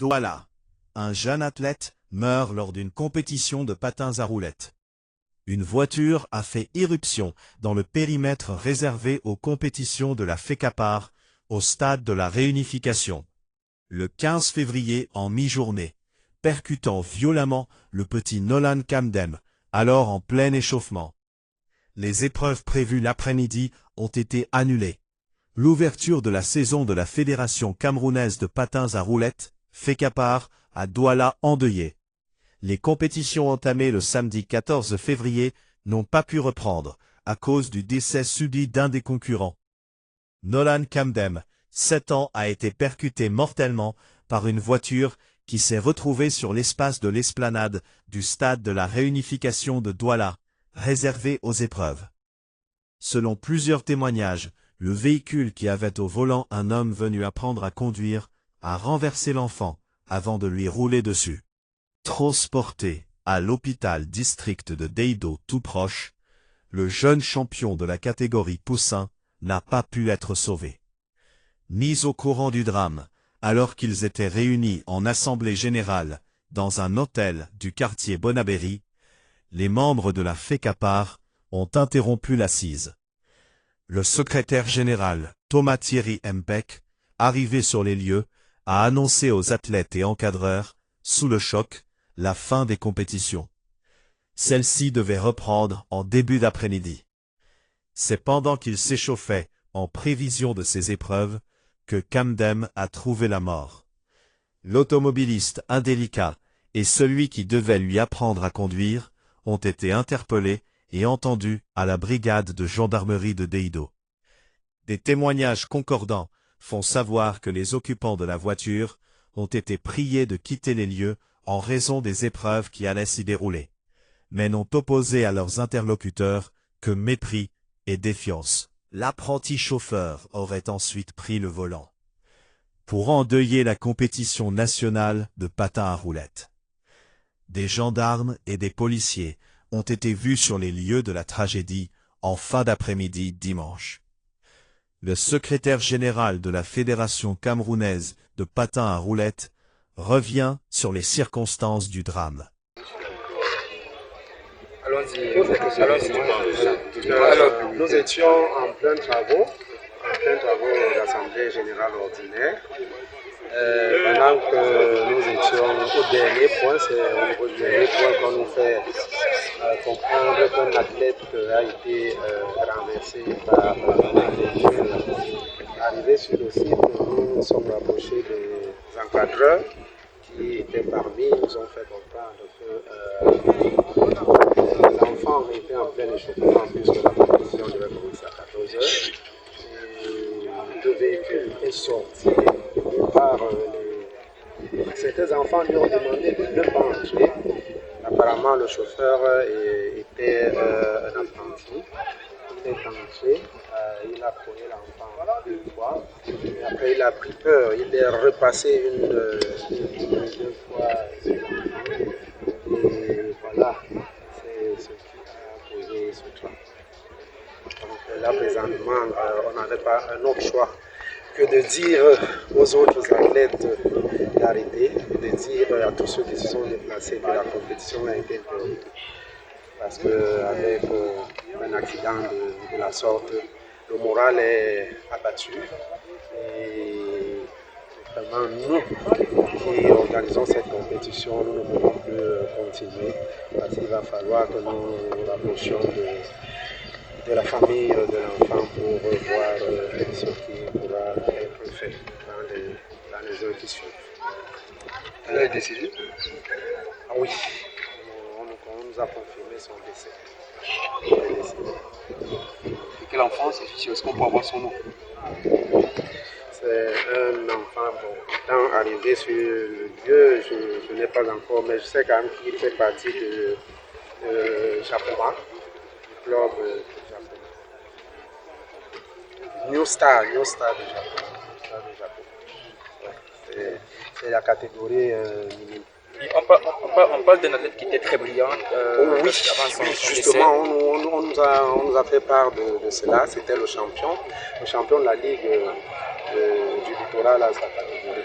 Douala. Un jeune athlète meurt lors d'une compétition de patins à roulettes. Une voiture a fait irruption dans le périmètre réservé aux compétitions de la FECAPAR, au stade de la Réunification. Le 15 février en mi-journée, percutant violemment le petit Nolan Kamdem, alors en plein échauffement. Les épreuves prévues l'après-midi ont été annulées. L'ouverture de la saison de la Fédération camerounaise de patins à roulettes, FECAPAR, à Douala endeuillée. Les compétitions entamées le samedi 14 février n'ont pas pu reprendre, à cause du décès subit d'un des concurrents. Nolan Kamdem, 7 ans, a été percuté mortellement par une voiture qui s'est retrouvée sur l'espace de l'esplanade du stade de la Réunification de Douala, réservé aux épreuves. Selon plusieurs témoignages, le véhicule qui avait au volant un homme venu apprendre à conduire a renversé l'enfant avant de lui rouler dessus. Transporté à l'hôpital district de Deido tout proche, le jeune champion de la catégorie poussin n'a pas pu être sauvé. Mis au courant du drame, alors qu'ils étaient réunis en assemblée générale dans un hôtel du quartier Bonabéry, les membres de la FECAPAR ont interrompu l'assise. Le secrétaire général, Thomas Thierry Mpek, arrivé sur les lieux, a annoncé aux athlètes et encadreurs, sous le choc, la fin des compétitions. Celles-ci devaient reprendre en début d'après-midi. C'est pendant qu'il s'échauffait, en prévision de ces épreuves, que Kamdem a trouvé la mort. L'automobiliste indélicat et celui qui devait lui apprendre à conduire ont été interpellés et entendus à la brigade de gendarmerie de Deido. Des témoignages concordants font savoir que les occupants de la voiture ont été priés de quitter les lieux en raison des épreuves qui allaient s'y dérouler, mais n'ont opposé à leurs interlocuteurs que mépris et défiance. L'apprenti chauffeur aurait ensuite pris le volant pour endeuiller la compétition nationale de patins à roulettes. Des gendarmes et des policiers ont été vus sur les lieux de la tragédie en fin d'après-midi dimanche. Le secrétaire général de la Fédération camerounaise de patins à roulettes revient sur les circonstances du drame. Alors, nous étions en plein travaux d'Assemblée générale ordinaire. Pendant que nous étions au dernier point, c'est au niveau du dernier point qu'on nous fait comprendre qu'un athlète a été renversé par un véhicule. Arrivé sur le site, nous nous sommes rapprochés des encadreurs qui étaient parmi, ils nous ont fait comprendre que l'enfant était en plein échauffement puisque la compétition devait commencer à 14 h. Le véhicule est sorti par certains enfants lui ont demandé de ne pas entrer. Apparemment, le chauffeur était un apprenti. Il est entré, il a cogné l'enfant 2 fois. Et après, il a pris peur. Il est repassé une 2 fois sur l'enfant. Et voilà, c'est ce qui a causé ce drame. Donc là, présentement, on n'avait pas un autre choix que de dire aux autres athlètes d'arrêter et de dire à tous ceux qui se sont déplacés que la compétition a été interrompue. Parce qu'avec un accident de la sorte, le moral est abattu. Et vraiment, nous qui organisons cette compétition, nous ne pouvons plus continuer parce qu'il va falloir que nous nous rapprochions de la famille de l'enfant pour voir ce qui pourra être fait dans les heures qui suivent. Elle est décédée? Ah oui, on nous a confirmé son décès. Il est décédé. Et quel enfant c'est? Est-ce qu'on peut avoir son nom? C'est un enfant, étant arrivé sur le lieu, je n'ai pas encore, mais je sais quand même qu'il fait partie de Japoma, du club Japoma. New Star de Japon. C'est la catégorie minime. On parle d'un athlète qui était très brillant. Oui, justement, on nous a fait part de cela. C'était le champion de la Ligue du littoral à sa catégorie.